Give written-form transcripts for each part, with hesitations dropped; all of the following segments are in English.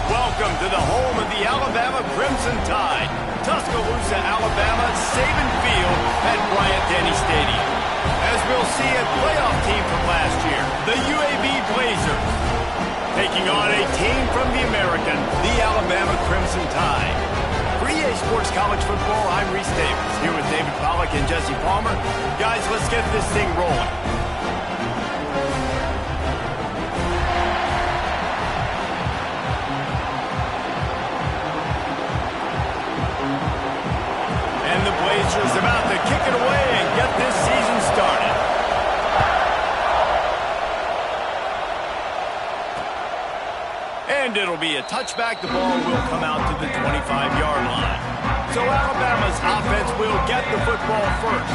Welcome to the home of the Alabama Crimson Tide, Tuscaloosa, Alabama, Saban Field at Bryant-Denny Stadium. As we'll see a playoff team from last year, the UAB Blazers, taking on a team from the American, the Alabama Crimson Tide. For EA Sports College Football, I'm Reese Davis, here with David Pollack and Jesse Palmer. Guys, let's get this thing rolling. And the Blazers about to kick it away and get this season started. And it'll be a touchback. The ball will come out to the 25-yard line. So Alabama's offense will get the football first.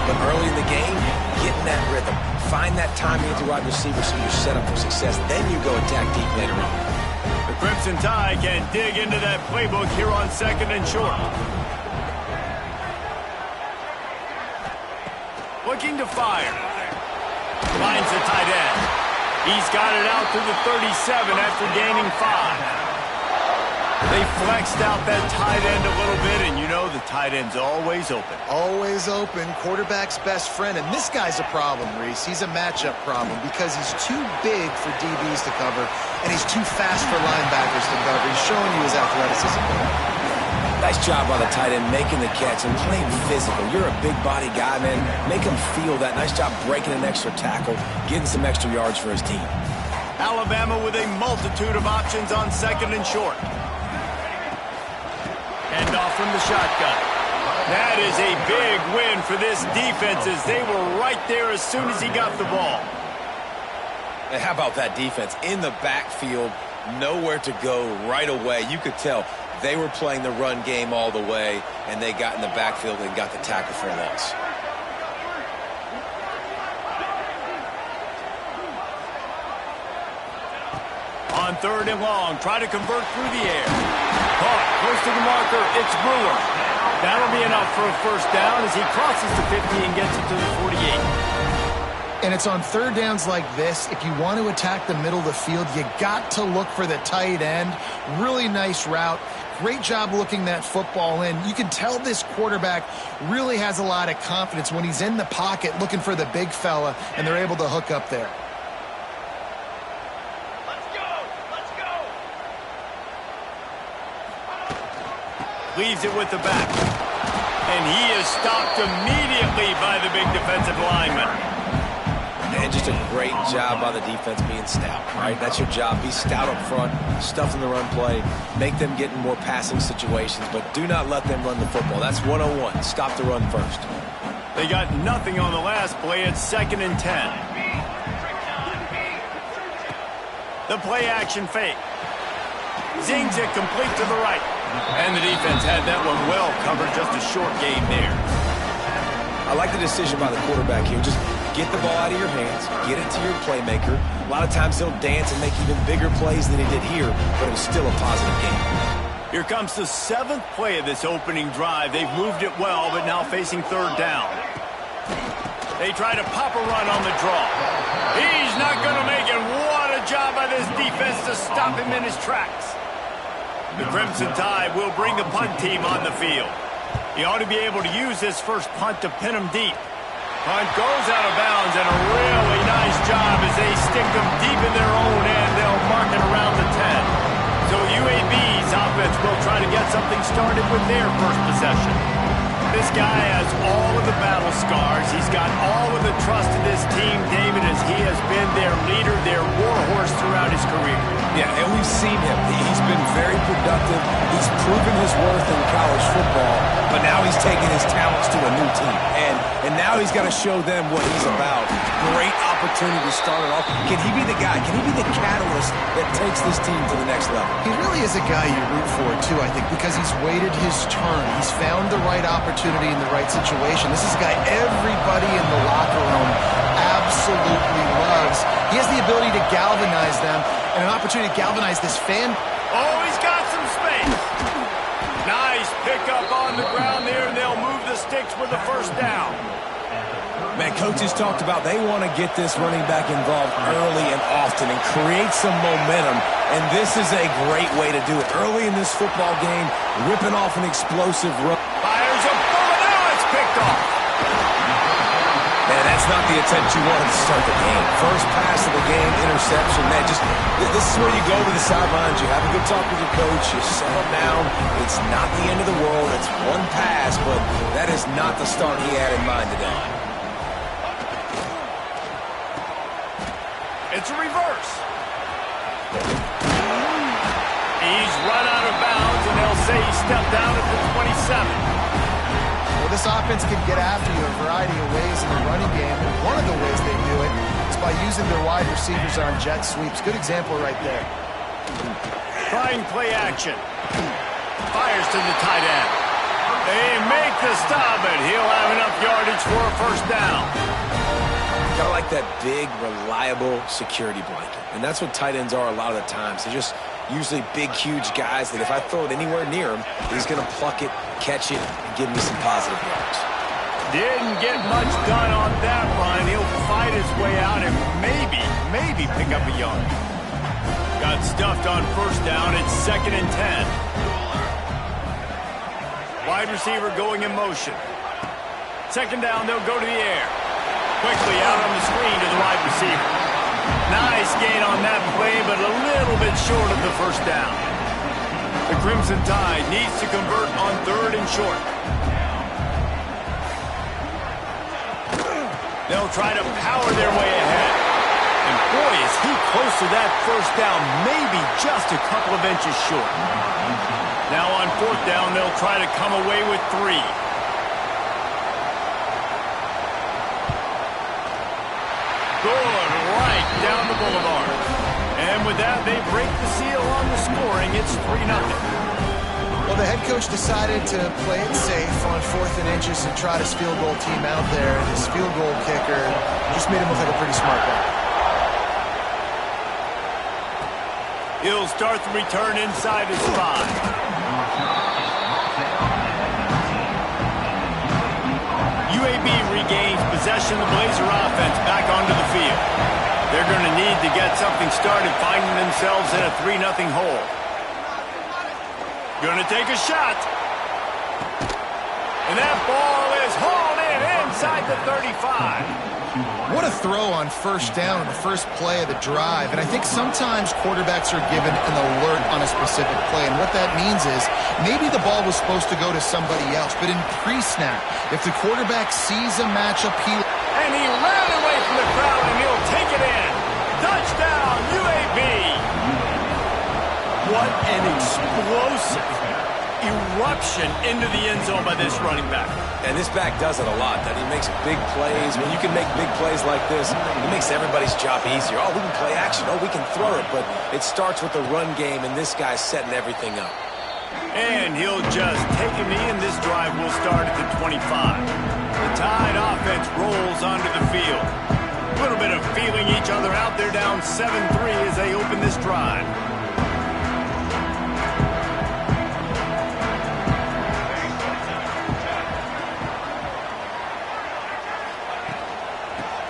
But early in the game, getting that rhythm. Find that timing with your wide receiver so you're set up for success. Then you go attack deep later on. The Crimson Tide can dig into that playbook here on 2nd and short. Looking to fire. Finds the tight end. He's got it out to the 37 after gaining 5. They flexed out that tight end a little bit, and you know the tight end's always open. Always open. Quarterback's best friend. And this guy's a problem, Reese. He's a matchup problem because he's too big for DBs to cover, and he's too fast for linebackers to cover. He's showing you his athleticism there. Nice job by the tight end making the catch and playing physical. You're a big body guy, man. Make him feel that. Nice job breaking an extra tackle, getting some extra yards for his team. Alabama with a multitude of options on 2nd and short. Hand off from the shotgun. That is a big win for this defense as they were right there as soon as he got the ball. And how about that defense? In the backfield, nowhere to go right away. You could tell they were playing the run game all the way, and they got in the backfield and got the tackle for a loss. On 3rd and long, try to convert through the air. Caught, close to the marker, it's Brewer. That'll be enough for a first down as he crosses the 50 and gets it to the 48. And it's on 3rd downs like this. If you want to attack the middle of the field, you got to look for the tight end. Really nice route. Great job looking that football in. You can tell this quarterback really has a lot of confidence when he's in the pocket looking for the big fella, and they're able to hook up there. Leaves it with the back. And he is stopped immediately by the big defensive lineman. And just a great job by the defense being stout, right? That's your job. Be stout up front, stuff in the run play, make them get in more passing situations, but do not let them run the football. That's 101. Stop the run first. They got nothing on the last play. It's 2nd and 10. The play action fake. Zings it complete to the right. And the defense had that one well covered, just a short gain there. I like the decision by the quarterback here. Just get the ball out of your hands, get it to your playmaker. A lot of times he'll dance and make even bigger plays than he did here, but it was still a positive game. Here comes the 7th play of this opening drive. They've moved it well, but now facing 3rd down. They try to pop a run on the draw. He's not going to make it. What a job by this defense to stop him in his tracks. The Crimson Tide will bring the punt team on the field. He ought to be able to use this first punt to pin him deep. Punt goes out of bounds, and a really nice job as they stick them deep in their own end. They'll mark it around the 10. So UAB's offense will try to get something started with their first possession. This guy has all of the battle scars. He's got all of the trust of this team, David, as he has been their leader, their warhorse throughout his career. Yeah, and we've seen him. He's been very productive productive. He's proven his worth in college football, but now he's taking his talents to a new team. And now he's got to show them what he's about. Great opportunity to start it off. Can he be the guy? Can he be the catalyst that takes this team to the next level? He really is a guy you root for, too, I think, because he's waited his turn. He's found the right opportunity in the right situation. This is a guy everybody in the locker room absolutely loves. He has the ability to galvanize them and an opportunity to galvanize this fan. Oh, he's got some space. Nice pickup on the ground there, and they'll move the sticks with the first down. Man, coaches talked about they want to get this running back involved early and often and create some momentum, and this is a great way to do it. Early in this football game, ripping off an explosive run. Fires a bullet. Now it's picked off. Man, that's not the attempt you wanted to start the game. First pass of the game, interception. Man, this is where you go to the sidelines. You have a good talk with your coach. You settle down. It's not the end of the world. It's one pass, but that is not the start he had in mind today. It's a reverse. He's run out of bounds, and they'll say he stepped down at the 27. Well, this offense can get after you a variety of ways in the running game, and one of the ways they do it is by using their wide receivers on jet sweeps. Good example right there. Trying play action. Fires to the tight end. They make the stop, and he'll have enough yardage for a first down. Kind of like that big, reliable security blanket. And that's what tight ends are a lot of the times. They're just usually big, huge guys that if I throw it anywhere near him, he's going to pluck it, catch it, and give me some positive yards. Didn't get much done on that run. He'll fight his way out and maybe pick up a yard. Got stuffed on first down. It's 2nd and 10. Wide receiver going in motion. 2nd down, they'll go to the air. Quickly out on the screen to the wide receiver. Nice gain on that play, but a little bit short of the first down. The Crimson Tide needs to convert on 3rd and short. They'll try to power their way ahead. And boy, is he close to that first down, maybe just a couple of inches short. Now on 4th down, they'll try to come away with 3. Good, right down the boulevard. And with that, they break the seal on the scoring. It's 3-0. Well, the head coach decided to play it safe on 4th and inches and try his field goal team out there. And his field goal kicker just made him look like a pretty smart guy. He'll start the return inside his 5. UAB regains possession of the Blazer offense back onto the field. They're going to need to get something started, finding themselves in a 3-0 hole. Going to take a shot. And that ball is hauled in inside the 35. What a throw on first down on the first play of the drive. And I think sometimes quarterbacks are given an alert on a specific play. And what that means is maybe the ball was supposed to go to somebody else. But in pre-snap, if the quarterback sees a matchup, and he ran away from the crowd, and he'll take it in. Touchdown, UAB. What an explosive eruption into the end zone by this running back. And this back does it a lot. That he makes big plays. When you can make big plays like this, it makes everybody's job easier. Oh, we can play action. Oh, we can throw it. But it starts with the run game, and this guy's setting everything up. And he'll just take a knee, and this drive will start at the 25. The Tide offense rolls onto the field. A little bit of feeling each other out. They're down 7-3 as they open this drive.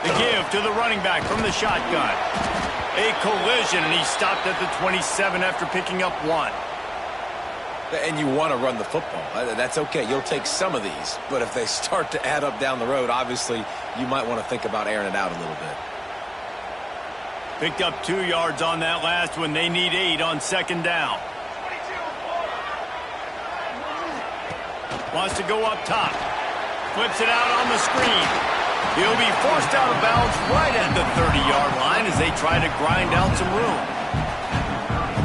The give to the running back from the shotgun. A collision, and he stopped at the 27 after picking up 1. And you want to run the football. That's okay. You'll take some of these. But if they start to add up down the road, obviously, you might want to think about airing it out a little bit. Picked up 2 yards on that last one. They need 8 on 2nd down. Wants to go up top. Flips it out on the screen. He'll be forced out of bounds right at the 30-yard line as they try to grind out some room.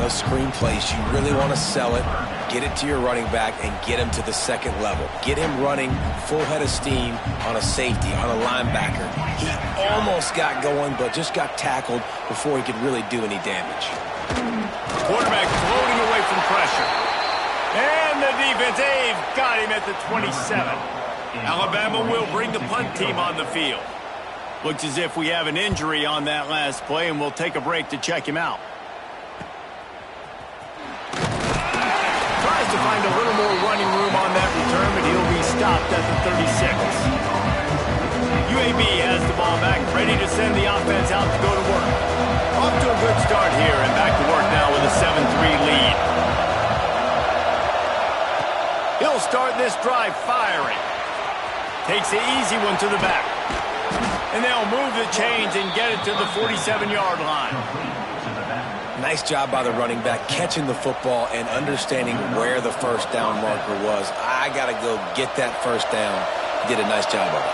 those screen plays, you really want to sell it, get it to your running back, and get him to the second level. Get him running full head of steam on a safety, on a linebacker. He almost got going, but just got tackled before he could really do any damage. Quarterback floating away from pressure. And the defense, they've got him at the 27. Alabama will bring the punt team on the field. Looks as if we have an injury on that last play, and we'll take a break to check him out. Tries to find a little more running room on that return, but he'll be stopped at the 36. UAB has the ball back, ready to send the offense out to go to work. Off to a good start here, and back to work now with a 7-3 lead. He'll start this drive firing. Takes the easy one to the back. And they'll move the chains and get it to the 47-yard line. Nice job by the running back catching the football and understanding where the first down marker was. I got to go get that first down. He did a nice job of it.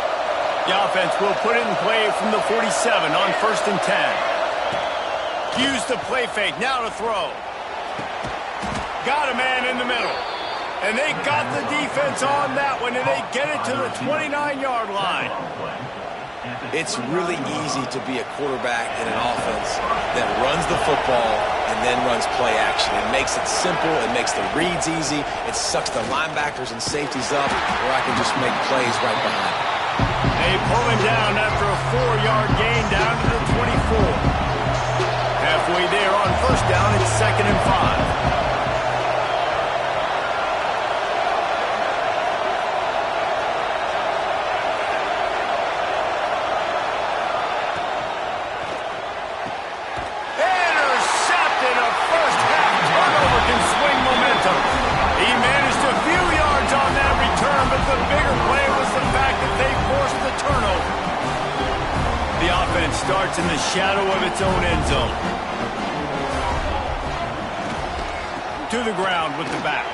The offense will put it in play from the 47 on 1st and 10. Use the play fake. Now to throw. Got a man in the middle. And they got the defense on that one, and they get it to the 29-yard line. It's really easy to be a quarterback in an offense that runs the football and then runs play action. It makes it simple. It makes the reads easy. It sucks the linebackers and safeties up, where I can just make plays right behind. They pull him down after a 4-yard gain down to the 24. Halfway there on first down, it's 2nd and 5. Starts in the shadow of its own end zone. To the ground with the back.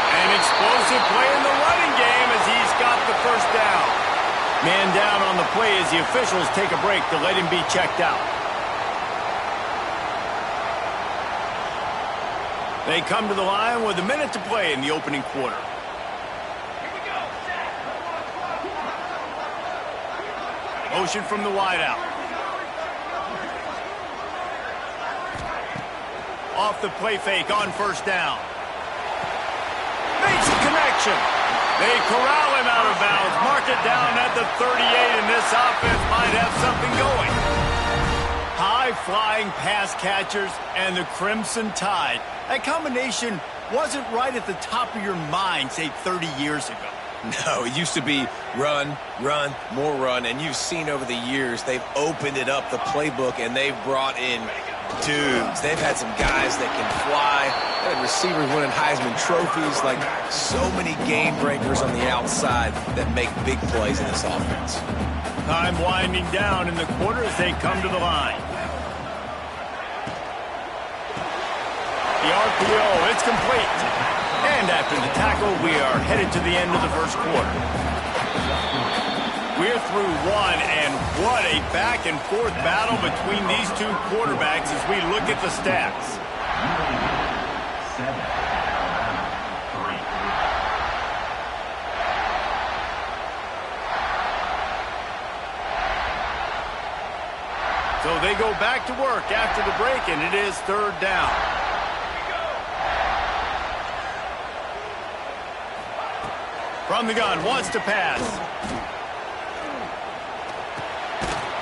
An explosive play in the running game as he's got the first down. Man down on the play as the officials take a break to let him be checked out. They come to the line with a minute to play in the opening quarter. Motion from the wideout. Off the play fake on first down. Makes a connection. They corral him out of bounds. Mark it down at the 38, and this offense might have something going. High-flying pass catchers and the Crimson Tide. That combination wasn't right at the top of your mind, say, 30 years ago. No, it used to be run, run, more run, and you've seen over the years they've opened it up, the playbook, and they've brought in dudes. They've had some guys that can fly. They had receivers winning Heisman trophies, like so many game breakers on the outside that make big plays in this offense. Time winding down in the quarter as they come to the line. The RPO, it's complete. And after the tackle, we are headed to the end of the first quarter. We're through one, and what a back-and-forth battle between these two quarterbacks as we look at the stats. So they go back to work after the break, and it is 3rd down. From the gun, wants to pass.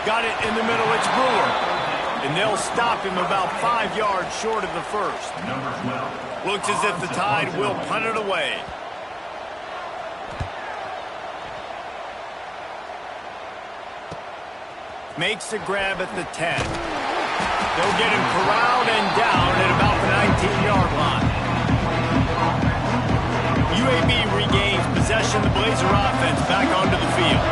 Got it in the middle, it's Brewer. And they'll stop him about 5 yards short of the first. Looks as if the Tide will punt it away. Makes the grab at the 10. They'll get him corralled and down at about the 19-yard line. UAB regains possession of the Blazer offense back onto the field.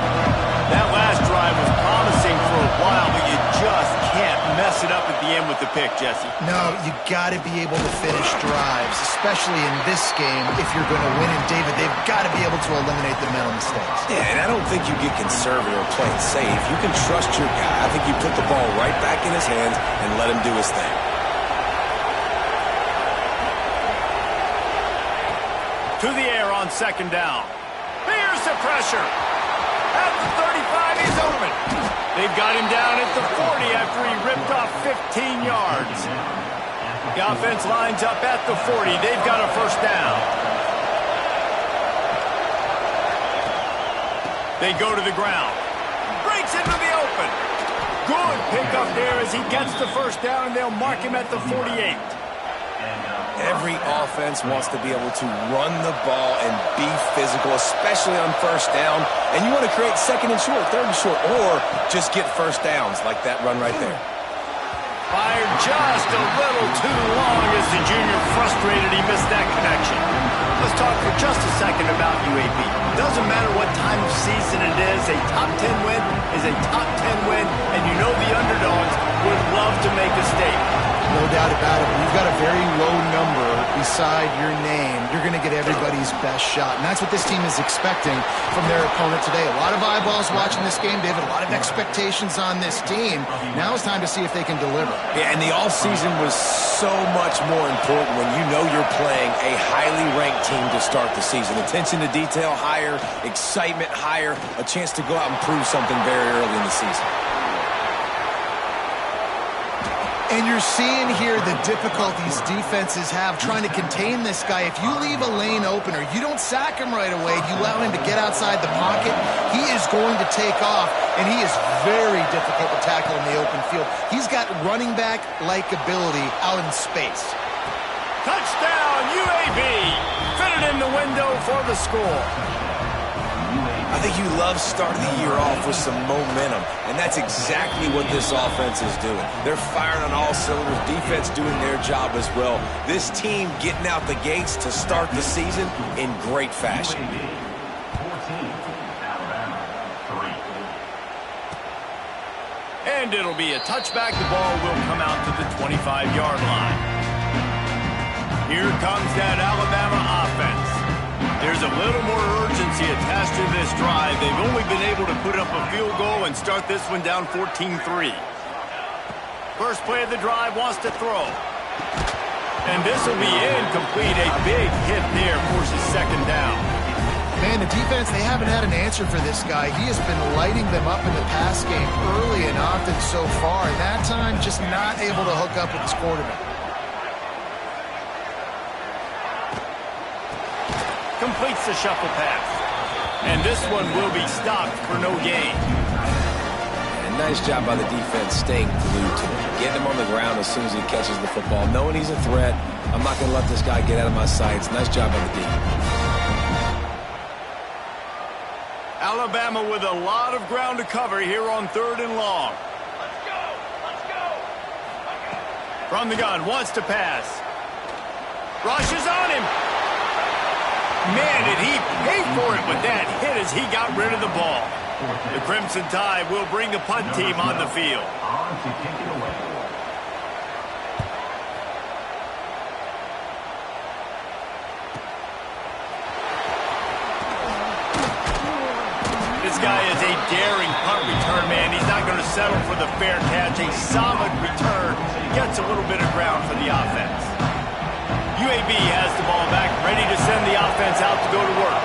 That last drive was promising for a while, but you just can't mess it up at the end with the pick, Jesse. No, you got to be able to finish drives, especially in this game if you're going to win. And David, they've got to be able to eliminate the mental mistakes. Yeah, and I don't think you get conservative or play it safe. You can trust your guy. I think you put the ball right back in his hands and let him do his thing. To the air on second down. Here's the pressure. At the 35, he's open. They've got him down at the 40 after he ripped off 15 yards. The offense lines up at the 40. They've got a first down. They go to the ground. Breaks into the open. Good pickup there as he gets the first down, and they'll mark him at the 48. Every offense wants to be able to run the ball and be physical, especially on first down. And you want to create second and short, third and short, or just get first downs like that run right there. Fired just a little too long as the junior frustrated he missed that connection. Let's talk for just a second about UAB. Doesn't matter what time of season it is, a top 10 win is a top 10 win, and you know the underdogs would love to make a statement. No doubt about it. When you've got a very low number beside your name, you're going to get everybody's best shot. And that's what this team is expecting from their opponent today. A lot of eyeballs watching this game, David. A lot of expectations on this team. Now it's time to see if they can deliver. Yeah, and the offseason was so much more important when you know you're playing a highly ranked team to start the season. Attention to detail higher, excitement higher, a chance to go out and prove something very early in the season. And you're seeing here the difficulties defenses have trying to contain this guy. If you leave a lane open or you don't sack him right away, you allow him to get outside the pocket, he is going to take off, and he is very difficult to tackle in the open field. He's got running back-like ability out in space. Touchdown, UAB! Fitted in the window for the score. I think you love starting the year off with some momentum, and that's exactly what this offense is doing. They're firing on all cylinders, defense doing their job as well. This team getting out the gates to start the season in great fashion. And it'll be a touchback. The ball will come out to the 25-yard line. Here comes that Alabama offense. There's a little more urgency attached to this drive. They've only been able to put up a field goal and start this one down 14-3. First play of the drive, wants to throw. And this will be incomplete. A big hit there forces second down. Man, the defense, they haven't had an answer for this guy. He has been lighting them up in the pass game early and often so far. And that time, just not able to hook up with his quarterback. Completes the shuffle pass. And this one will be stopped for no gain. And nice job by the defense staying glued to him. Getting him on the ground as soon as he catches the football. Knowing he's a threat, I'm not going to let this guy get out of my sights. Nice job by the D. Alabama with a lot of ground to cover here on 3rd and long. Let's go! Let's go! From the gun, wants to pass. Rushes on him. Man, did he pay for it with that hit as he got rid of the ball. The Crimson Tide will bring the punt team on the field. This guy is a daring punt return man. He's not going to settle for the fair catch. A solid return. Gets a little bit of ground for the offense. UAB has the ball back, ready to send the offense out to go to work.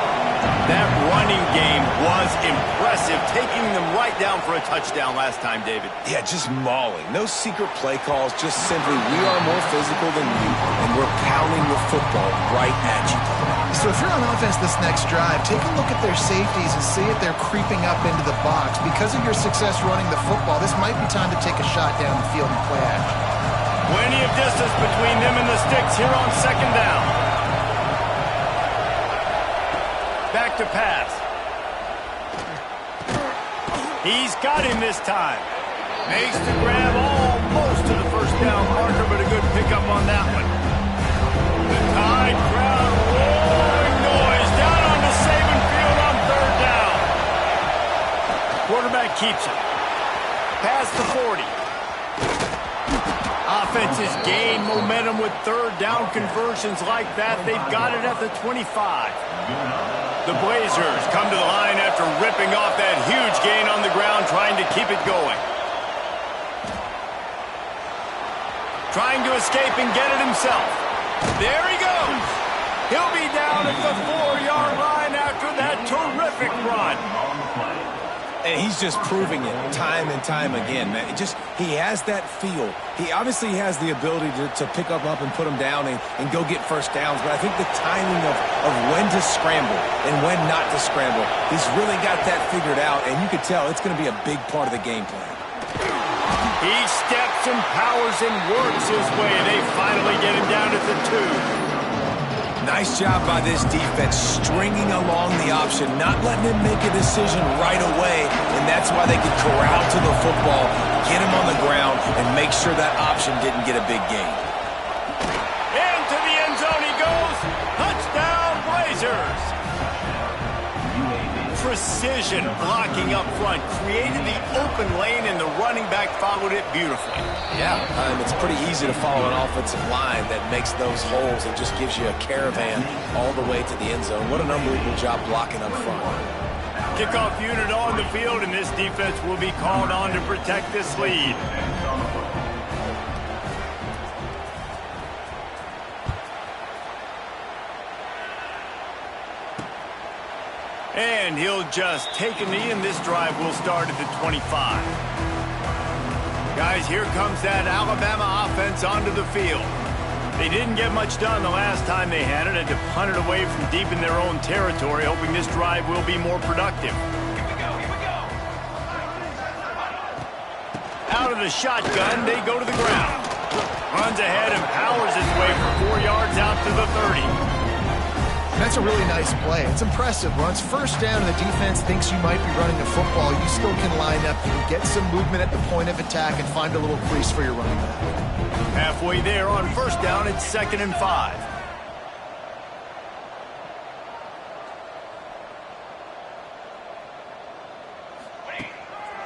That running game was impressive, taking them right down for a touchdown last time, David. Yeah, just mauling. No secret play calls, just simply we are more physical than you, and we're pounding the football right at you. So if you're on offense this next drive, take a look at their safeties and see if they're creeping up into the box. Because of your success running the football, this might be time to take a shot down the field and play action. Plenty of distance between them and the sticks here on second down. Back to pass. He's got him this time. Makes the grab almost to the first down marker, but a good pickup on that one. The Tide crowd roaring noise down on the Saban field on 3rd down. Quarterback keeps it. Past the 40. offense has gained momentum with third down conversions like that. They've got it at the 25. The Blazers come to the line after ripping off that huge gain on the ground, trying to keep it going. Trying to escape and get it himself. There he goes. He'll be down at the 4-yard line after that terrific run. And he's just proving it time and time again, man. He has that feel. He obviously has the ability to pick up and put him down and go get first downs. But I think the timing of when to scramble and when not to scramble, he's really got that figured out. And you can tell it's going to be a big part of the game plan. He steps and powers and works his way. They finally get him down at the 2. Nice job by this defense, stringing along the option, not letting him make a decision right away, and that's why they could corral to the football, get him on the ground, and make sure that option didn't get a big gain. Into the end zone he goes. Touchdown, Blazers. Precision blocking up front, created the open lane, and the running back followed it beautifully. Yeah, it's pretty easy to follow an offensive line that makes those holes and just gives you a caravan all the way to the end zone. What an unbelievable job blocking up front. Kickoff unit on the field, and this defense will be called on to protect this lead. And he'll just take a knee, and this drive will start at the 25. Guys, here comes that Alabama offense onto the field. They didn't get much done the last time they had it. Had to punt it away from deep in their own territory, hoping this drive will be more productive. Here we go, here we go. Out of the shotgun, they go to the ground. Runs ahead and powers his way for 4 yards out to the 30. That's a really nice play. It's impressive. Once first down and the defense thinks you might be running the football, you still can line up. You can get some movement at the point of attack and find a little crease for your running back. Halfway there on first down, it's 2nd and 5.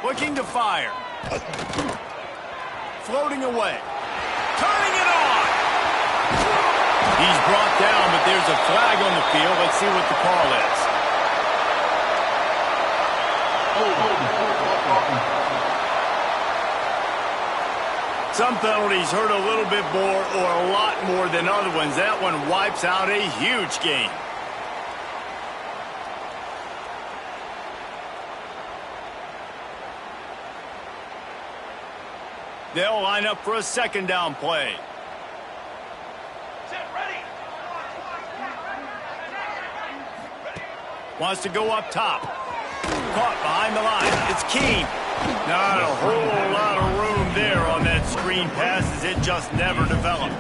Looking to fire. Floating away. Turning it on. He's brought down, but there's a flag on the field. Let's see what the call is. Some penalties hurt a little bit more or a lot more than other ones. That one wipes out a huge gain. They'll line up for a 2nd down play. Wants to go up top. Caught behind the line. It's Keene. Not a whole lot of room there on that screen pass, as it just never developed.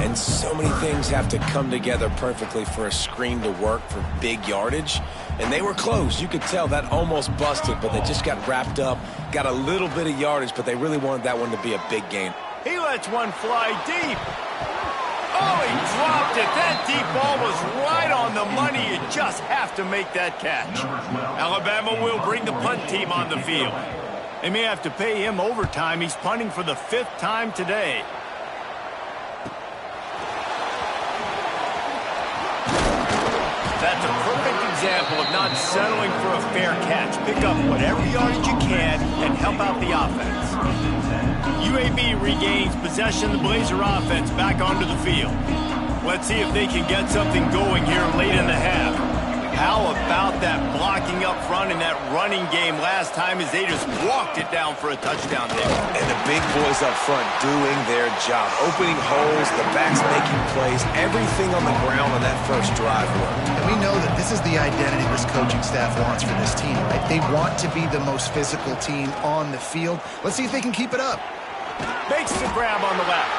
And so many things have to come together perfectly for a screen to work for big yardage. And they were close. You could tell that almost busted, but they just got wrapped up, got a little bit of yardage, but they really wanted that one to be a big gain. He lets one fly deep. Oh, he dropped it. That deep ball was right on the money. You just have to make that catch. Alabama will bring the punt team on the field. They may have to pay him overtime. He's punting for the 5th time today. That's a perfect example of not settling for a fair catch. Pick up whatever yardage you can and help out the offense. UAB regains possession. The Blazer offense back onto the field. Let's see if they can get something going here late in the half. How about that blocking up front and that running game last time, as they just walked it down for a touchdown there. And the big boys up front doing their job. Opening holes, the backs making plays, everything on the ground on that first drive worked. And we know that this is the identity this coaching staff wants for this team, right? They want to be the most physical team on the field. Let's see if they can keep it up. Makes the grab on the left.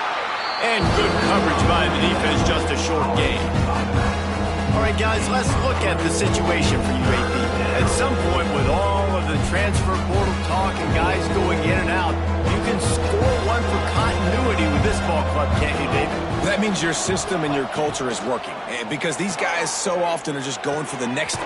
And good coverage by the defense, just a short gain. All right, guys, let's look at the situation for UAB. At some point, with all of the transfer portal talk and guys going in and out, you can score one for continuity with this ball club, can't you, David? That means your system and your culture is working, because these guys so often are just going for the next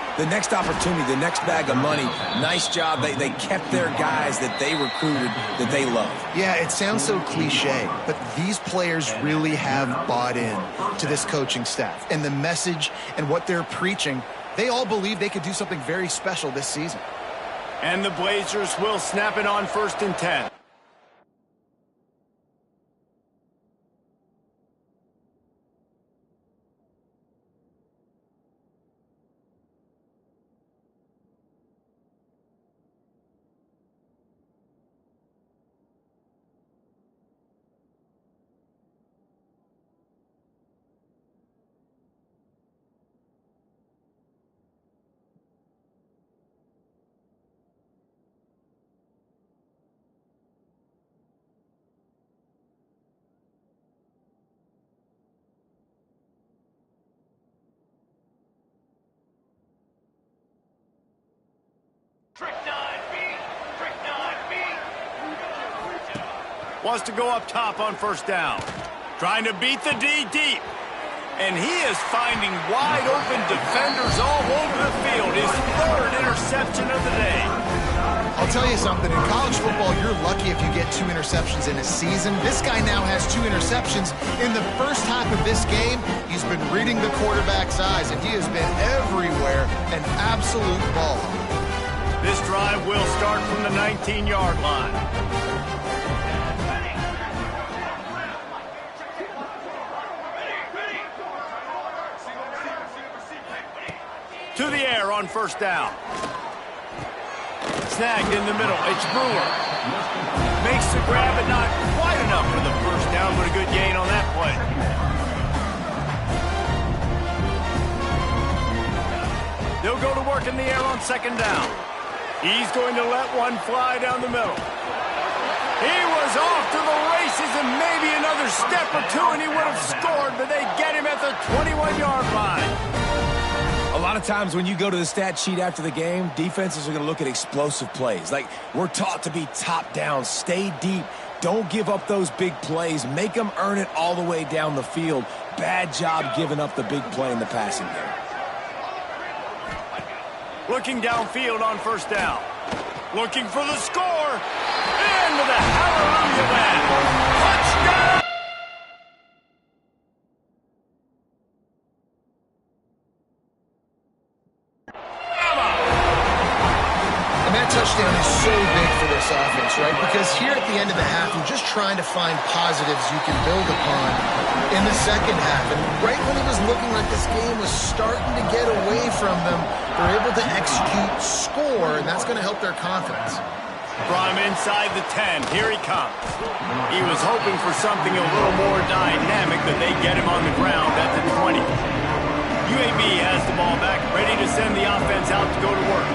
opportunity, the next bag of money. Nice job. They kept their guys that they recruited, that they love. Yeah, it sounds so cliche, but these players really have bought in to this coaching staff and the message and what they're preaching. They all believe they could do something very special this season. And the Blazers will snap it on 1st and 10. Wants to go up top on 1st down. Trying to beat the D deep. And he is finding wide open defenders all over the field. His 3rd interception of the day. I'll tell you something. In college football, you're lucky if you get 2 interceptions in a season. This guy now has 2 interceptions. In the first half of this game, he's been reading the quarterback's eyes, and he has been everywhere. An absolute ball. This drive will start from the 19-yard line. To the air on 1st down. Snagged in the middle. It's Brewer. Makes the grab, but not quite enough for the 1st down, but a good gain on that play. They'll go to work in the air on 2nd down. He's going to let one fly down the middle. He was off to the races and maybe another step or two and he would have scored, but they get him at the 21-yard line. A lot of times when you go to the stat sheet after the game, defenses are going to look at explosive plays. Like, we're taught to be top down, stay deep, don't give up those big plays, make them earn it all the way down the field. Bad job giving up the big play in the passing game. Looking downfield on 1st down. Looking for the score. Into the hallelujah land. Touchdown! And that touchdown is so big for this offense, right? Because here at the end of the half, you're just trying to find positives you can build upon in the second half. And right when it was looking like this game was starting to get away from them, they're able to execute, score, and that's going to help their confidence. From inside the 10, here he comes. He was hoping for something a little more dynamic, but they get him on the ground at the 20. UAB has the ball back, ready to send the offense out to go to work.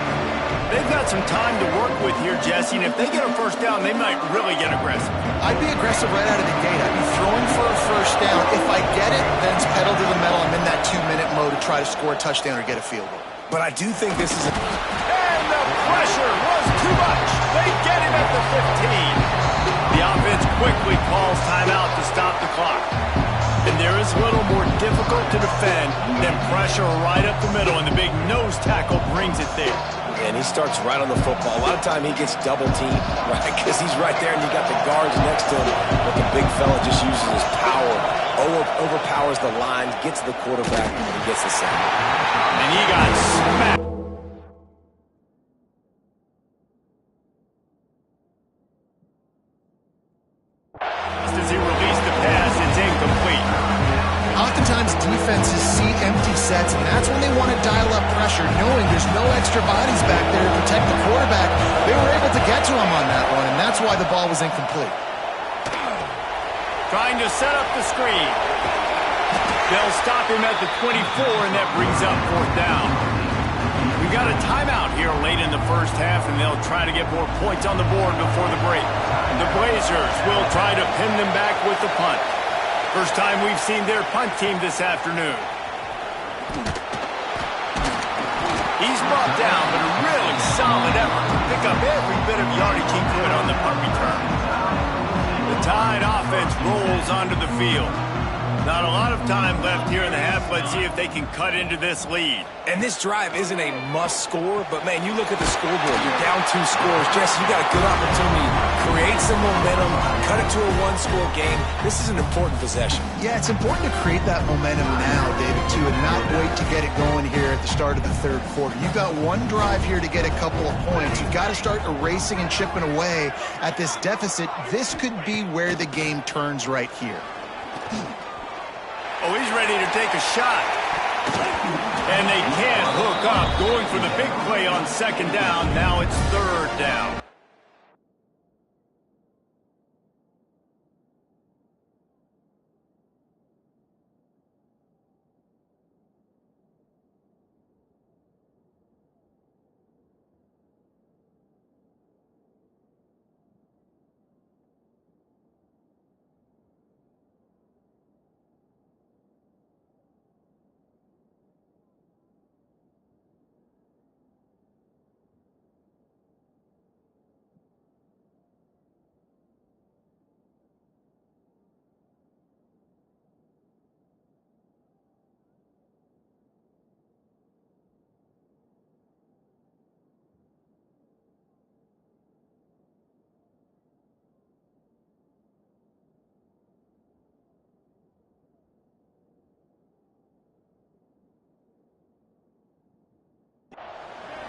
They've got some time to work with here, Jesse, and if they get a 1st down, they might really get aggressive. I'd be aggressive right out of the gate. I'd be throwing for a 1st down. If I get it, then it's pedal to the metal. I'm in that 2-minute mode to try to score a touchdown or get a field goal. But I do think this is And the pressure was too much. They get him at the 15. The offense quickly calls timeout to stop the clock. And there is little more difficult to defend than pressure right up the middle, and the big nose tackle brings it there. And he starts right on the football. A lot of time he gets double teamed, right? Because he's right there and you got the guards next to him. But the big fella just uses his power, overpowers the line, gets to the quarterback, and he gets the sack. And he got smacked. Just as he released the pass, it's incomplete. Oftentimes defenses see empty sets, and that's when they want to dial up pressure, knowing there's no extra bodies back there to protect the quarterback. They were able to get to him on that one, and that's why the ball was incomplete. Trying to set up the screen. They'll stop him at the 24, and that brings up 4th down. We got a timeout here late in the first half, and they'll try to get more points on the board before the break. The Blazers will try to pin them back with the punt. First time we've seen their punt team this afternoon. He's brought down, but a really solid effort to pick up every bit of yardage he could on the punt return. The Tide offense rolls onto the field. Not a lot of time left here in the half. Let's see if they can cut into this lead. And this drive isn't a must score, but, man, you look at the scoreboard. You're down 2 scores. Jesse, you got a good opportunity. Create some momentum. Cut it to a 1-score game. This is an important possession. Yeah, it's important to create that momentum now, David, too, and not wait to get it going here at the start of the third quarter. You've got one drive here to get a couple of points. You've got to start erasing and chipping away at this deficit. This could be where the game turns right here. Oh, he's ready to take a shot. And they can't hook up. Going for the big play on second down. Now it's third down.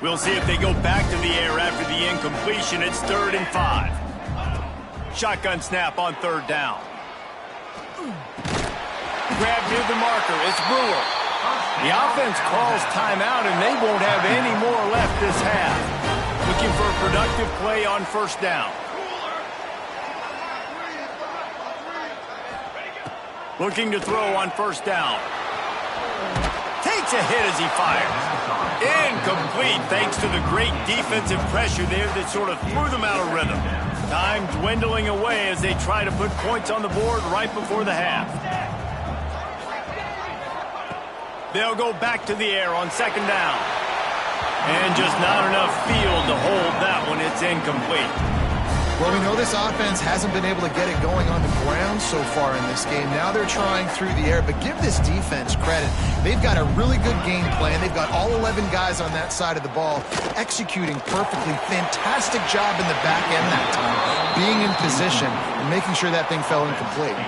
We'll see if they go back to the air after the incompletion. It's 3rd and 5. Shotgun snap on 3rd down. Grab near the marker. It's Brewer. The offense calls timeout, and they won't have any more left this half. Looking for a productive play on 1st down. Looking to throw on 1st down. Takes a hit as he fires. Incomplete thanks to the great defensive pressure there that sort of threw them out of rhythm. Time dwindling away as they try to put points on the board right before the half. They'll go back to the air on 2nd down. And just not enough field to hold that one. It's incomplete. Well, we know this offense hasn't been able to get it going on the ground so far in this game. Now they're trying through the air, but give this defense credit. They've got a really good game plan. They've got all 11 guys on that side of the ball executing perfectly. Fantastic job in the back end that time, being in position and making sure that thing fell incomplete.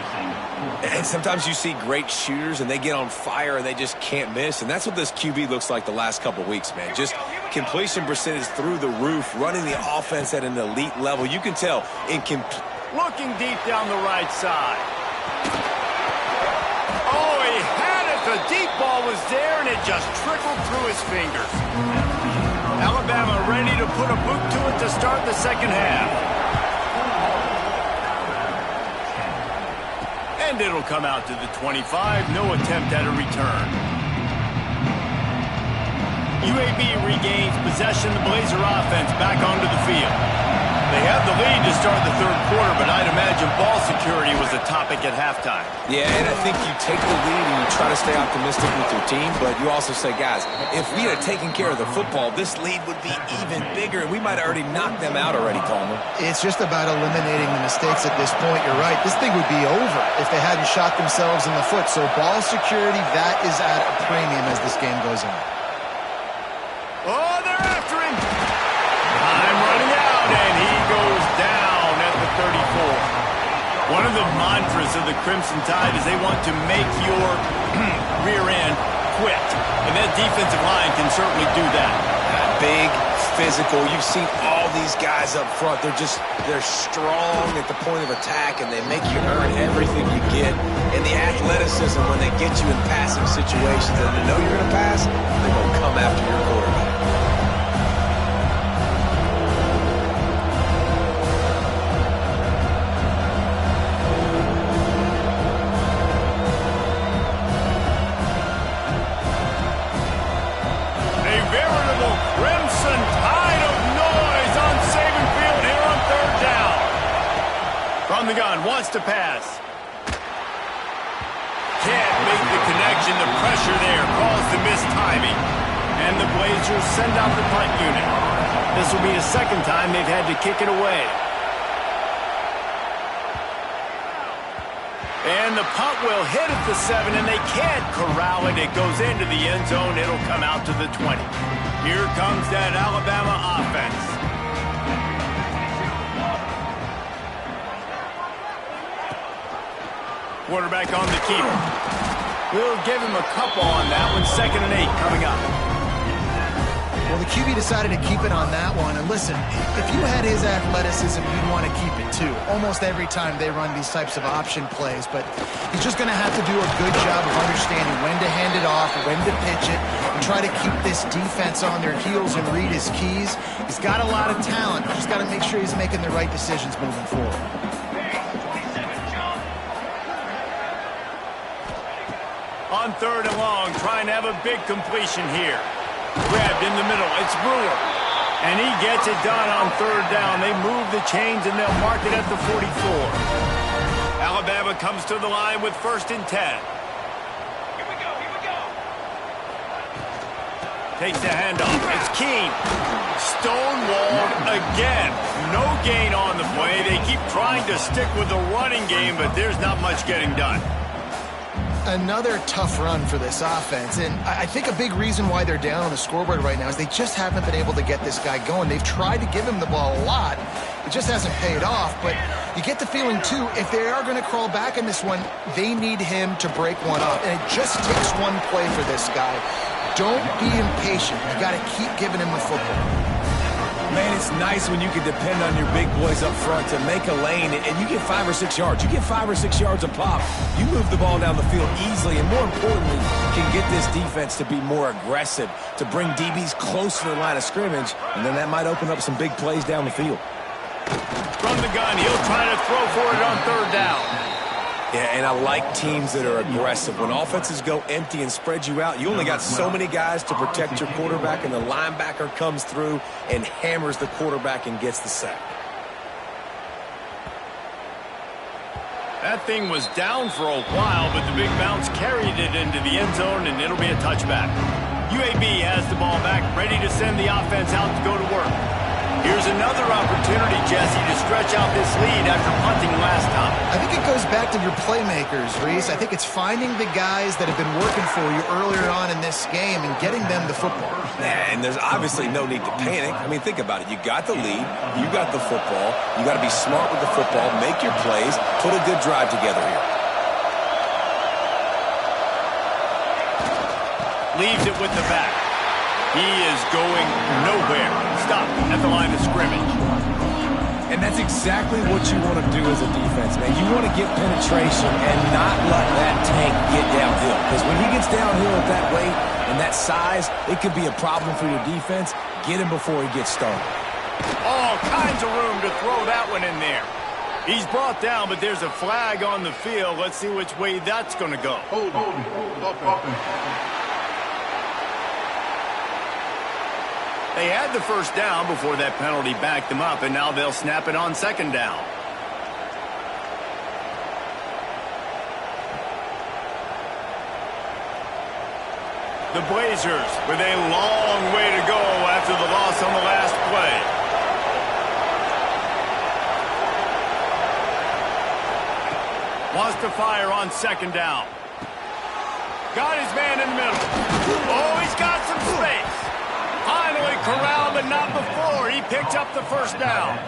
And sometimes you see great shooters, and they get on fire, and they just can't miss. And that's what this QB looks like the last couple weeks, man. Just completion percentage through the roof, running the offense at an elite level. You can tell. Looking deep down the right side. Oh, he had it. The deep ball was there, and it just trickled through his fingers. Alabama ready to put a boot to it to start the second half. And it'll come out to the 25. No attempt at a return. UAB regains possession. The Blazer offense back onto the field. They have the lead to start the third quarter, but I'd imagine ball security was a topic at halftime. Yeah, and I think you take the lead and you try to stay optimistic with your team, but you also say, guys, if we had taken care of the football, this lead would be even bigger, and we might have already knocked them out already, Coleman. It's just about eliminating the mistakes at this point. You're right. This thing would be over if they hadn't shot themselves in the foot. So ball security, that is at a premium as this game goes on. Oh, they're after him. Time running out, and he goes down at the 34. One of the mantras of the Crimson Tide is they want to make your rear end quit. And that defensive line can certainly do that. Big, physical. You've seen all these guys up front. They're strong at the point of attack, and they make you earn everything you get. And the athleticism, when they get you in passing situations and they know you're going to pass, they're going to come after your quarterback. Crimson Tide of noise on Saban Field here on 3rd down. From the gun, wants to pass. Can't make the connection. The pressure there caused the missed timing. And the Blazers send out the punt unit. This will be the second time they've had to kick it away. And the punt will hit at the 7, and they can't corral it. It goes into the end zone. It'll come out to the 20. Here comes that Alabama offense. Quarterback on the keeper. We'll give him a couple on that one. 2nd and 8 coming up. Well, the QB decided to keep it on that one. And listen, if you had his athleticism, you'd want to keep it too. Almost every time they run these types of option plays. But he's just going to have to do a good job of understanding when to hand it off, when to pitch it, and try to keep this defense on their heels and read his keys. He's got a lot of talent. He's just got to make sure he's making the right decisions moving forward. On 3rd and long, trying to have a big completion here. Grabbed in the middle. It's Brewer. And he gets it done on 3rd down. They move the chains, and they'll mark it at the 44. Alabama comes to the line with 1st and 10. Here we go, here we go. Takes the handoff. It's Keene. Stonewalled again. No gain on the play. They keep trying to stick with the running game, but there's not much getting done. Another tough run for this offense, and I think a big reason why they're down on the scoreboard right now is they just haven't been able to get this guy going. They've tried to give him the ball a lot. It just hasn't paid off, but you get the feeling, too, if they are going to crawl back in this one, they need him to break one up, and it just takes one play for this guy. Don't be impatient. You got to keep giving him the football. Man, it's nice when you can depend on your big boys up front to make a lane, and you get 5 or 6 yards. You get 5 or 6 yards a pop. You move the ball down the field easily, and more importantly, can get this defense to be more aggressive, to bring DBs close to the line of scrimmage, and then that might open up some big plays down the field. From the gun, he'll try to throw for it on 3rd down. Yeah, and I like teams that are aggressive. When offenses go empty and spread you out, you only got so many guys to protect your quarterback, and the linebacker comes through and hammers the quarterback and gets the sack. That thing was down for a while, but the big bounce carried it into the end zone, and it'll be a touchback. UAB has the ball back, ready to send the offense out to go to work. Here's another opportunity, Jesse, to stretch out this lead after punting last time. I think it goes back to your playmakers, Reese. I think it's finding the guys that have been working for you earlier on in this game and getting them the football. And there's obviously no need to panic. I mean, think about it. You got the lead. You got the football. You got to be smart with the football, make your plays, put a good drive together here. Leaves it with the back. He is going nowhere. Stop at the line of scrimmage. And that's exactly what you want to do as a defense, man. You want to get penetration and not let that tank get downhill. Because when he gets downhill at that weight and that size, it could be a problem for your defense. Get him before he gets started. All kinds of room to throw that one in there. He's brought down, but there's a flag on the field. Let's see which way that's going to go. Hold up. They had the 1st down before that penalty backed them up, and now they'll snap it on 2nd down. The Blazers with a long way to go after the loss on the last play. Wants to fire on 2nd down. Got his man in the middle. Oh, he's got some space. Finally corralled, but not before. He picked up the 1st down.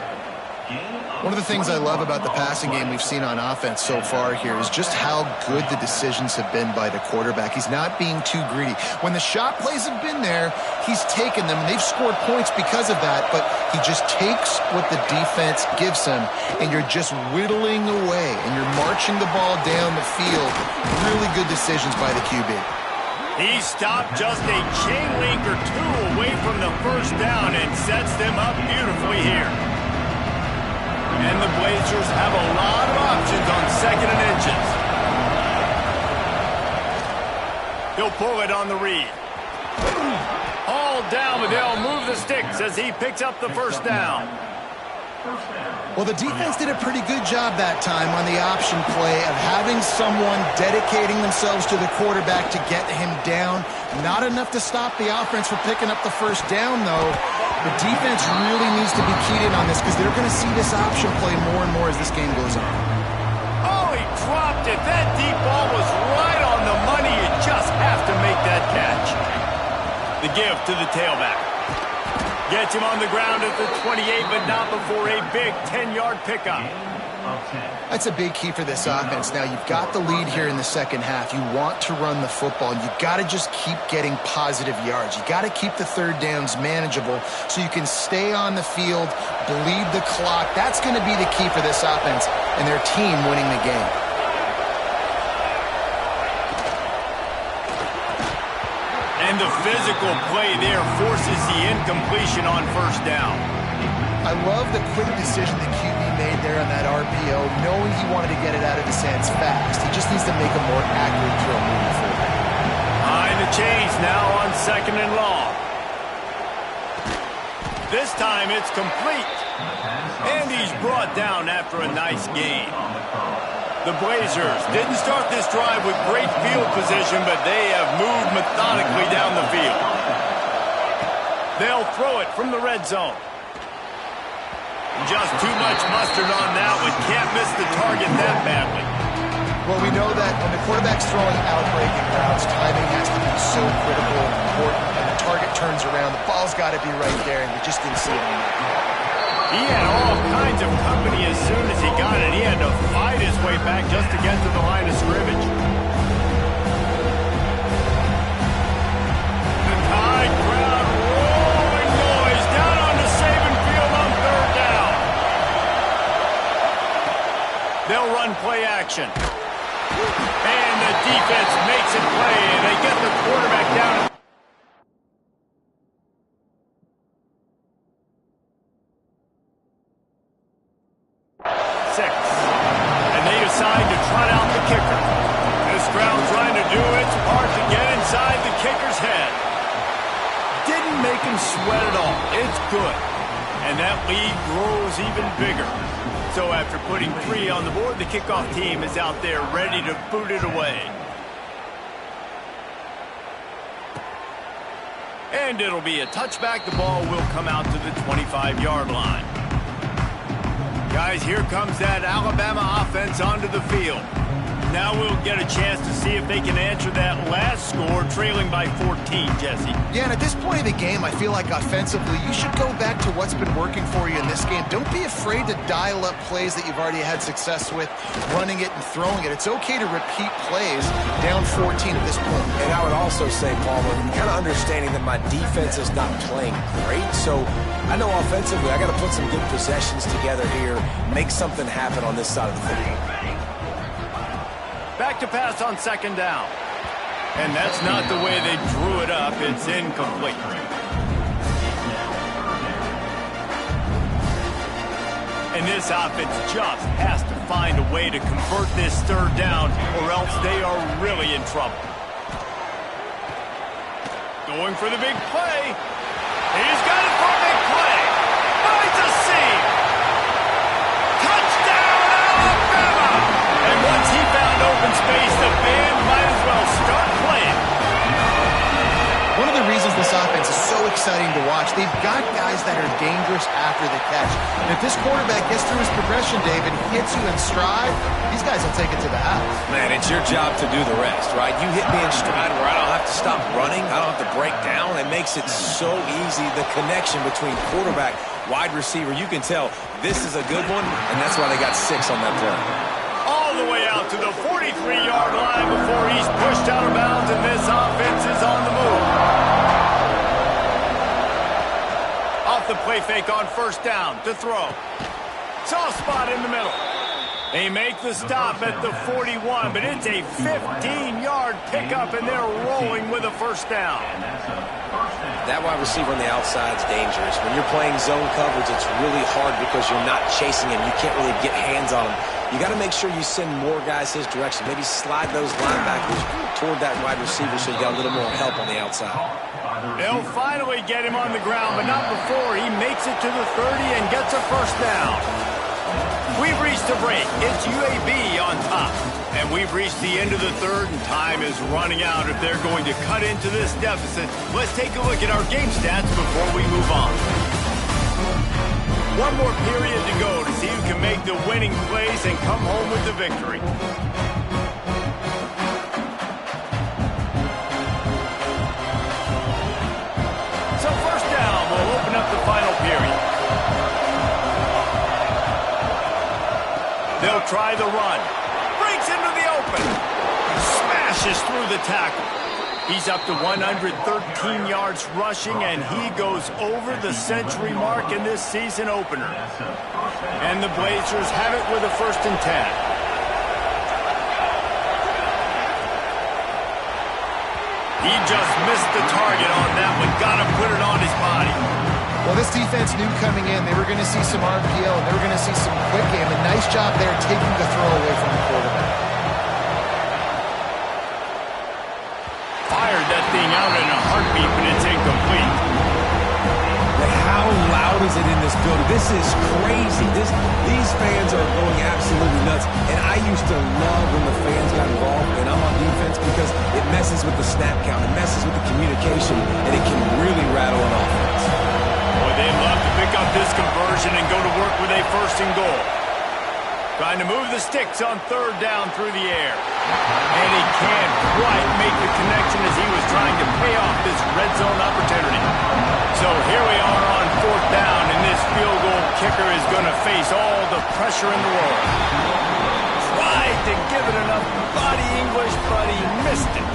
One of the things I love about the passing game we've seen on offense so far here is just how good the decisions have been by the quarterback. He's not being too greedy. When the shot plays have been there, he's taken them, and they've scored points because of that, but he just takes what the defense gives him, and you're just whittling away, and you're marching the ball down the field. Really good decisions by the QB. He stopped just a chain link or two away from the 1st down and sets them up beautifully here. And the Blazers have a lot of options on 2nd and inches. He'll pull it on the read. All down, but they'll move the sticks as he picks up the 1st down. Well, the defense did a pretty good job that time on the option play of having someone dedicating themselves to the quarterback to get him down. Not enough to stop the offense from picking up the first down, though. The defense really needs to be keyed in on this because they're going to see this option play more and more as this game goes on. Oh, he dropped it. That deep ball was right on the money. You just have to make that catch. The give to the tailback. Gets him on the ground at the 28, but not before a big 10-yard pickup. That's a big key for this offense. Now, you've got the lead here in the second half. You want to run the football, and you've got to just keep getting positive yards. You've got to keep the third downs manageable so you can stay on the field, bleed the clock. That's going to be the key for this offense and their team winning the game. And the physical play there forces the incompletion on first down. I love the quick decision the QB made there on that RPO, knowing he wanted to get it out of his hands fast. He just needs to make a more accurate throw moving forward. Behind the chains now on 2nd and long. This time it's complete. And he's brought down after a nice gain. The Blazers didn't start this drive with great field position, but they have moved methodically down the field. They'll throw it from the red zone. Just too much mustard on that one. Can't miss the target that badly. Well, we know that when the quarterback's throwing out-breaking routes, timing has to be so critical and important. And the target turns around, the ball's got to be right there, and we just didn't see it on that. He had all kinds of company as soon as he got it. He had to fight his way back just to get to the line of scrimmage. The Tide crowd rolling noise down on the Saban field on 3rd down. They'll run play action. And the defense makes it play, and they get the quarterback down. And they decide to trot out the kicker. This crowd trying to do its part to get inside the kicker's head. Didn't make him sweat at all. It's good. And that lead grows even bigger. So after putting 3 on the board, the kickoff team is out there ready to boot it away. And it'll be a touchback. The ball will come out to the 25-yard line. Guys, here comes that Alabama offense onto the field. Now we'll get a chance to see if they can answer that last score, trailing by 14, Jesse. Yeah, and at this point of the game, I feel like offensively, you should go back to what's been working for you in this game. Don't be afraid to dial up plays that you've already had success with, running it and throwing it. It's okay to repeat plays down 14 at this point. And I would also say, Palmer, kind of understanding that my defense is not playing great, so I know offensively I got to put some good possessions together here, make something happen on this side of the football. Back to pass on 2nd down. And that's not the way they drew it up. It's incomplete. And this offense just has to find a way to convert this 3rd down, or else they are really in trouble. Going for the big play. He's got it for a big play. Finds a seam. Touchdown, Alabama! And once he found open space, the band might as well start playing. One of the reasons this offense is so exciting to watch, they've got guys that are dangerous after the catch. And if this quarterback gets through his progression, David, hits you in stride, these guys will take it to the house. Man, it's your job to do the rest, right? You hit me in stride where I don't have to stop running, I don't have to break down. It makes it so easy. The connection between quarterback, wide receiver, you can tell this is a good one, and that's why they got 6 on that play. All the way out to the 43-yard line before he's pushed out of bounds, and this offense is on the move. Off the play fake on 1st down to throw. Soft spot in the middle. They make the stop at the 41, but it's a 15-yard pickup, and they're rolling with a 1st down. That wide receiver on the outside is dangerous. When you're playing zone coverage, it's really hard because you're not chasing him. You can't really get hands on him. You got to make sure you send more guys his direction. Maybe slide those linebackers toward that wide receiver so you got a little more help on the outside. They'll finally get him on the ground, but not before he makes it to the 30 and gets a 1st down. We've reached the break. It's UAB on top. And we've reached the end of the third, and time is running out if they're going to cut into this deficit. Let's take a look at our game stats before we move on. One more period to go to see who can make the winning plays and come home with the victory. So first down, we'll open up the final period. They'll try the run. Breaks into the open. Smashes through the tackle. He's up to 113 yards rushing, and he goes over the century mark in this season opener. And the Blazers have it with a 1st and 10. He just missed the target on that one. Got to put it on his body. Well, this defense knew coming in they were going to see some RPO, and they were going to see some quick game. A nice job there taking the throw away from the quarterback. Fired that thing out in a heartbeat, but it's incomplete. But how loud is it in this building? This is crazy. These fans are going absolutely nuts. And I used to love when the fans got involved, and I'm on defense, because it messes with the snap count. It messes with the communication, and it can really rattle an offense. Boy, they'd love to pick up this conversion and go to work with a 1st and goal. Trying to move the sticks on 3rd down through the air. And he can't quite make the connection as he was trying to pay off this red zone opportunity. So here we are on 4th down, and this field goal kicker is going to face all the pressure in the world. Tried to give it enough body English, but he missed it.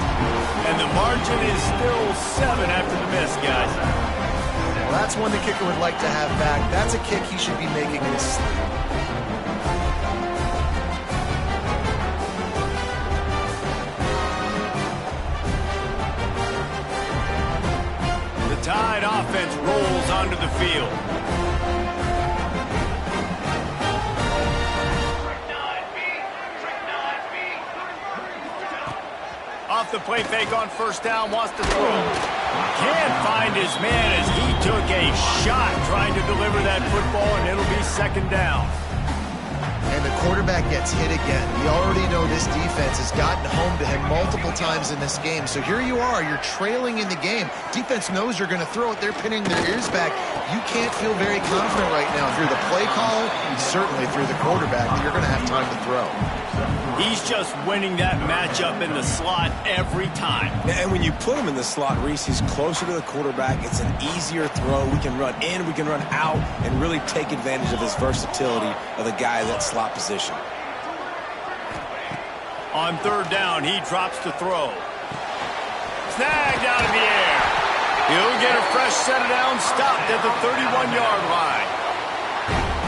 And the margin is still 7 after the miss, guys. Well, that's one the kicker would like to have back. That's a kick he should be making in his sleep. The Tide offense rolls onto the field. Off the play fake on 1st down, wants to throw. Can't find his man as he took a shot trying to deliver that football, and it'll be 2nd down. And the quarterback gets hit again. We already know this defense has gotten home to him multiple times in this game. So here you are, you're trailing in the game. Defense knows you're going to throw it. They're pinning their ears back. You can't feel very confident right now if you're the play caller, and certainly if you're the quarterback, that you're going to have time to throw. He's just winning that matchup in the slot every time. And when you put him in the slot, Reese, he's closer to the quarterback. It's an easier throw. We can run in, we can run out, and really take advantage of his versatility of the guy in that slot position. On 3rd down, he drops to throw. Snagged out of the air. He'll get a fresh set of downs, stopped at the 31-yard line.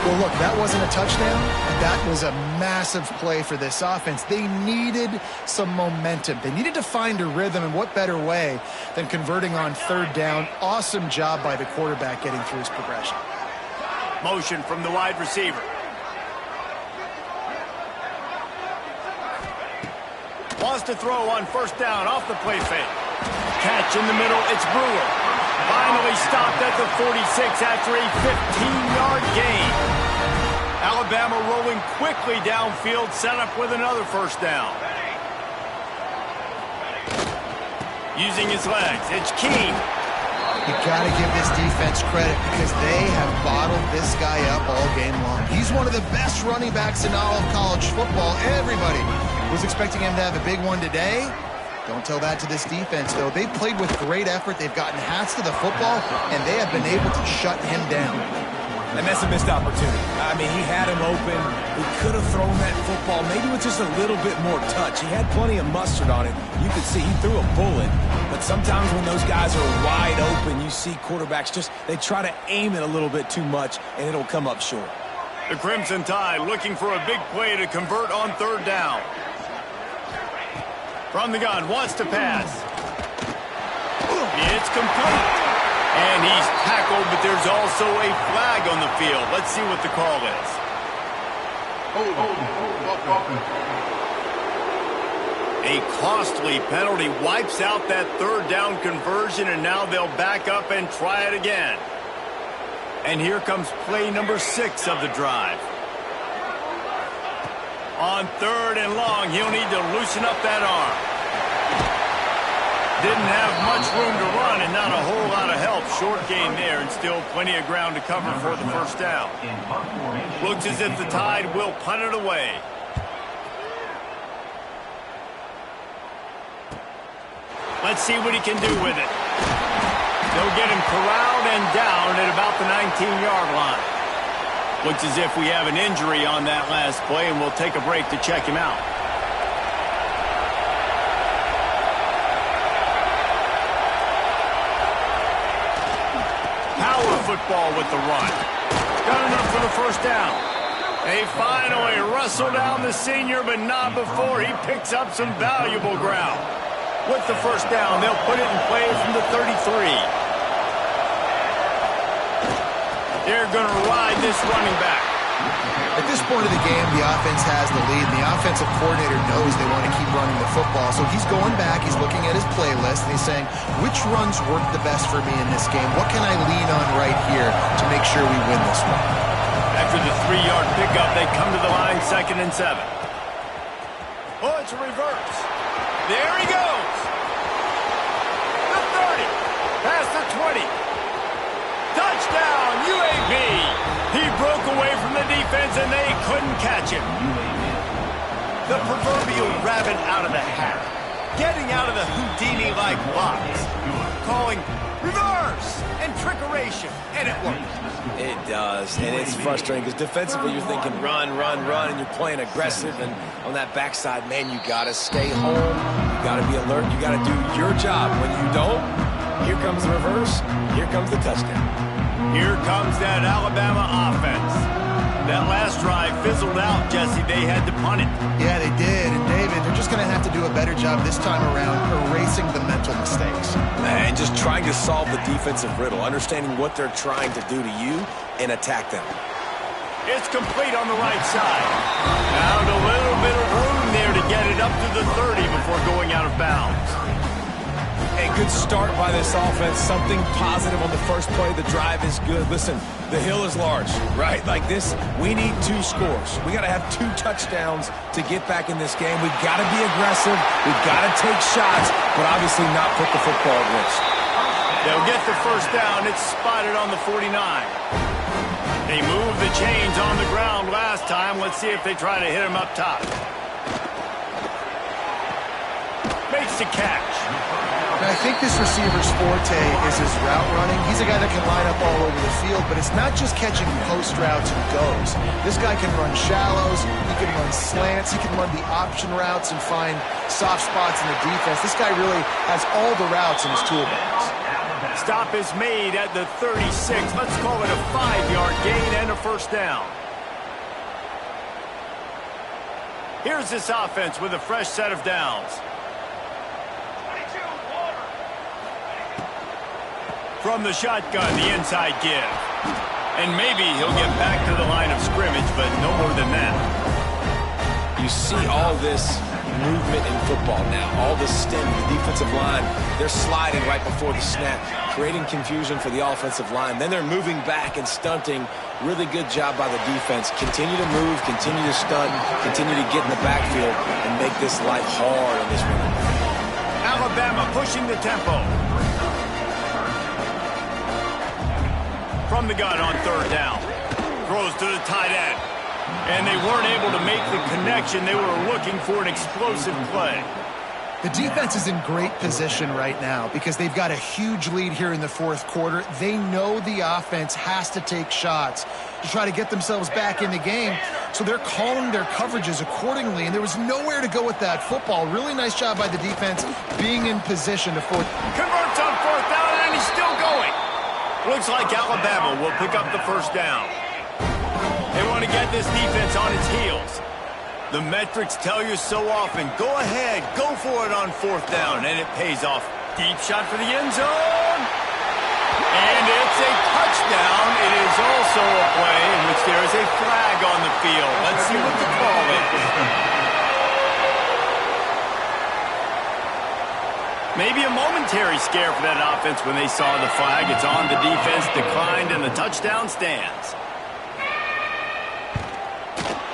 Well, look, that wasn't a touchdown. That was a massive play for this offense. They needed some momentum. They needed to find a rhythm, and what better way than converting on 3rd down. Awesome job by the quarterback getting through his progression. Motion from the wide receiver. Wants to throw on 1st down off the play fake. Catch in the middle, it's Brewer. Finally stopped at the 46 after a 15-yard gain. Alabama rolling quickly downfield, set up with another 1st down. Using his legs, it's King. You got to give this defense credit because they have bottled this guy up all game long. He's one of the best running backs in all of college football. Everybody was expecting him to have a big one today. Don't tell that to this defense, though. They've played with great effort. They've gotten hats to the football, and they have been able to shut him down. And that's a missed opportunity. I mean, he had him open. He could have thrown that football maybe with just a little bit more touch. He had plenty of mustard on it. You could see he threw a bullet. But sometimes when those guys are wide open, you see quarterbacks they try to aim it a little bit too much, and it'll come up short. The Crimson Tide looking for a big play to convert on 3rd down. From the gun, wants to pass. It's complete. And he's tackled, but there's also a flag on the field. Let's see what the call is. A costly penalty wipes out that 3rd down conversion, and now they'll back up and try it again. And here comes play number 6 of the drive. On 3rd and long, he'll need to loosen up that arm. Didn't have much room to run and not a whole lot of help. Short gain there and still plenty of ground to cover for the first down. Looks as if the Tide will punt it away. Let's see what he can do with it. They'll get him corralled and down at about the 19-yard line. Looks as if we have an injury on that last play, and we'll take a break to check him out. Power football with the run. Got enough for the first down. They finally wrestle down the senior, but not before he picks up some valuable ground. With the first down, they'll put it in play from the 33. They're going to ride this running back. At this point of the game, the offense has the lead, and the offensive coordinator knows they want to keep running the football. So he's going back, he's looking at his playlist, and he's saying, which runs work the best for me in this game? What can I lean on right here to make sure we win this one? After the 3-yard pickup, they come to the line 2nd and 7. Oh, it's a reverse. There he goes. The 30. Past the 20. Touchdown, UAB. He broke away from the defense, and they couldn't catch him. The proverbial rabbit out of the hat. Getting out of the Houdini-like box. Calling reverse and trickeration, and it works. It does, and it's frustrating because defensively you're thinking run, and you're playing aggressive, and on that backside, man, you got to stay home. You got to be alert. You got to do your job. When you don't, here comes the reverse. Here comes the touchdown. Here comes that Alabama offense. That last drive fizzled out, Jesse. They had to punt it. Yeah, they did. And, David, they're just going to have to do a better job this time around erasing the mental mistakes. And just trying to solve the defensive riddle, understanding what they're trying to do to you and attack them. It's complete on the right side. Found a little bit of room there to get it up to the 30 before going out of bounds. A good start by this offense. Something positive on the first play. The drive is good. Listen, the hill is large, right? Like this, we need 2 scores. We got to have 2 touchdowns to get back in this game. We've got to be aggressive. We've got to take shots, but obviously not put the football at risk. They'll get the first down. It's spotted on the 49. They moved the chains on the ground last time. Let's see if they try to hit him up top. Makes the catch. And I think this receiver's forte is his route running. He's a guy that can line up all over the field, but it's not just catching post routes and goes. This guy can run shallows, he can run slants, he can run the option routes and find soft spots in the defense. This guy really has all the routes in his toolbox. Stop is made at the 36. Let's call it a 5-yard gain and a first down. Here's this offense with a fresh set of downs. From the shotgun, the inside give. And maybe he'll get back to the line of scrimmage, but no more than that. You see all this movement in football now. All the stem, the defensive line, they're sliding right before the snap, creating confusion for the offensive line. Then they're moving back and stunting. Really good job by the defense. Continue to move, continue to stunt, continue to get in the backfield and make this life hard on this running back. Alabama pushing the tempo. From the gun on 3rd down. Throws to the tight end. And they weren't able to make the connection. They were looking for an explosive play. The defense is in great position right now because they've got a huge lead here in the 4th quarter. They know the offense has to take shots to try to get themselves back in the game. So they're calling their coverages accordingly, and there was nowhere to go with that football. Really nice job by the defense being in position to force. Converts on 4th down, and he's still going. Looks like Alabama will pick up the first down. They want to get this defense on its heels. The metrics tell you so often, go ahead, go for it on 4th down, and it pays off. Deep shot for the end zone. And it's a touchdown. It is also a play in which there is a flag on the field. Let's see what the call is. Maybe a momentary scare for that offense when they saw the flag. It's on, the defense declined, and the touchdown stands.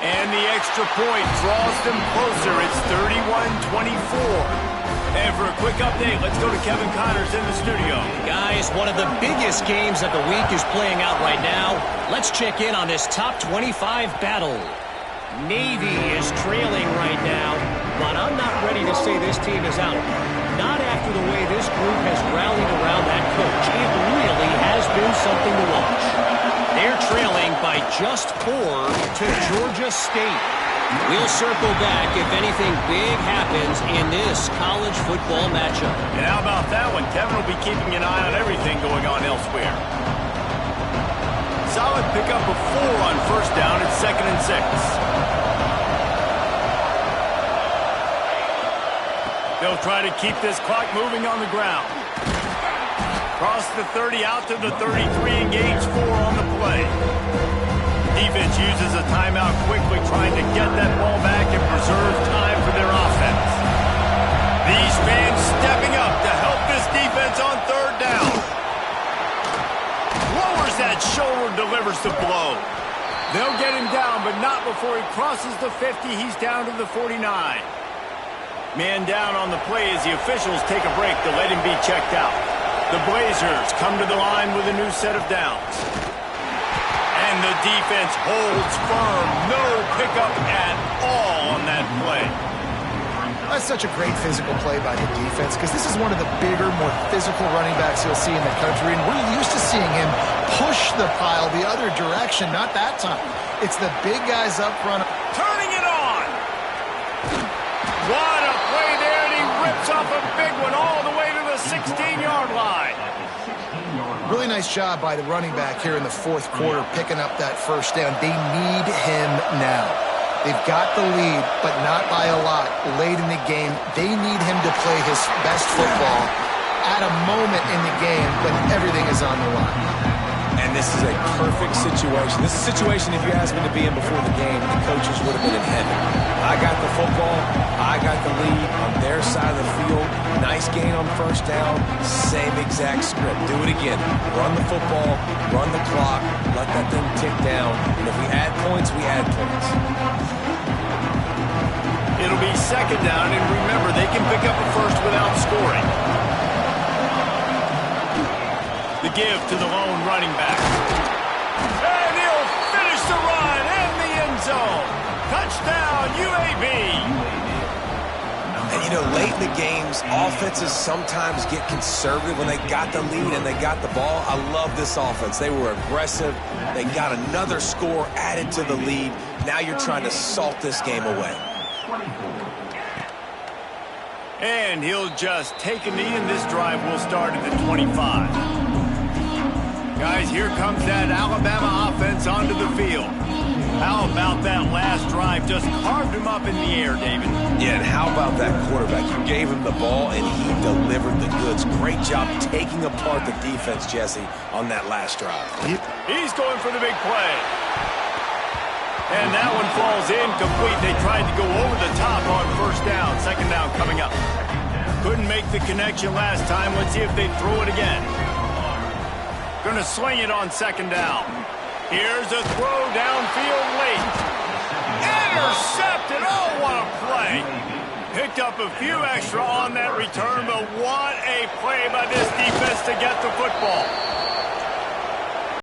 And the extra point draws them closer. It's 31-24. And for a quick update, let's go to Kevin Connors in the studio. Guys, one of the biggest games of the week is playing out right now. Let's check in on this top 25 battle. Navy is trailing right now, but I'm not ready to say this team is out. Not after the way this group has rallied around that coach. It really has been something to watch. They're trailing by just 4 to Georgia State. We'll circle back if anything big happens in this college football matchup. And how about that one? Kevin will be keeping an eye on everything going on elsewhere. Solid pickup of 4 on first down. It's 2nd and 6. They'll try to keep this clock moving on the ground. Cross the 30 out to the 33 and gains 4 on the play. Defense uses a timeout quickly, trying to get that ball back and preserve time for their offense. These fans stepping up to help this defense on 3rd down. Lowers that shoulder, delivers the blow. They'll get him down, but not before he crosses the 50. He's down to the 49. Man down on the play as the officials take a break to let him be checked out. The Blazers come to the line with a new set of downs. And the defense holds firm. No pickup at all on that play. That's such a great physical play by the defense because this is one of the bigger, more physical running backs you'll see in the country, and we're used to seeing him push the pile the other direction. Not that time. It's the big guys up front. Turning it on. What a play there, and he rips off a big one all the way to the 16-yard line. Really nice job by the running back here in the 4th quarter, picking up that first down. They need him now. They've got the lead, but not by a lot. Late in the game, they need him to play his best football at a moment in the game when everything is on the line. And this is a perfect situation. This is a situation, if you asked me to be in before the game, the coaches would have been in heaven. I got the football. I got the lead on their side of the field. Nice gain on first down. Same exact script. Do it again. Run the football. Run the clock. Let that thing tick down. And if we add points, we add points. It'll be 2nd down, and remember, they can pick up a first without scoring. The give to the lone running back. And he'll finish the run in the end zone. Touchdown, UAB. And, you know, late in the games, offenses sometimes get conservative when they got the lead and they got the ball. I love this offense. They were aggressive. They got another score added to the lead. Now you're trying to salt this game away. And he'll just take a knee, and this drive will start at the 25. Guys, here comes that Alabama offense onto the field. How about that last drive? Just carved him up in the air, David. Yeah, and how about that quarterback? You gave him the ball, and he delivered the goods. Great job taking apart the defense, Jesse, on that last drive. He's going for the big play. And that one falls incomplete. They tried to go over the top on first down. 2nd down coming up. Couldn't make the connection last time. Let's see if they throw it again. Going to swing it on 2nd down. Here's a throw downfield late. Intercepted. Oh, what a play. Picked up a few extra on that return, but what a play by this defense to get the football.